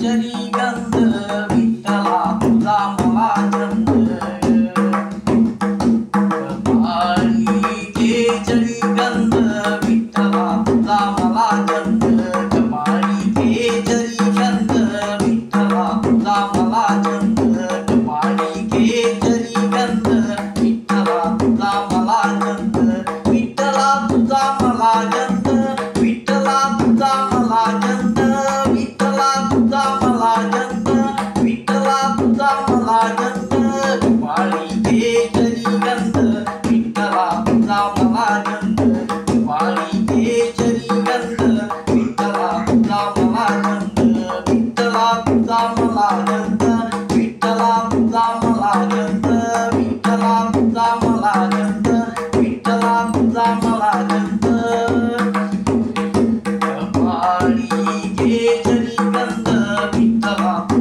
केशरी गंध विठ्ठला तुझा मला गंध कपाळी केशरी गंध विठ्ठला तुझा मला गंध कपाळी केशरी गंध विठ्ठला तुझा मला गंध कपाळी केशरी गंध विठ्ठला तुझा मला गंध विठ्ठला तुझा मला गंध विठ्ठला तुझा मला गंध विठ्ठला तुझा मला गंध विठ्ठला तुझा मला गंध कपाळी केशरी गंध विठ्ठला तुझा मला गंध कपाळी केशरी गंध विठ्ठला तुझा मला गंध विठ्ठला तुझा मला गंध विठ्ठला तुझा मला गंध विठ्ठला तुझा मला गंध विठ्ठला तुझा मला गंध कपाळी केशरी गंध विठ्ठला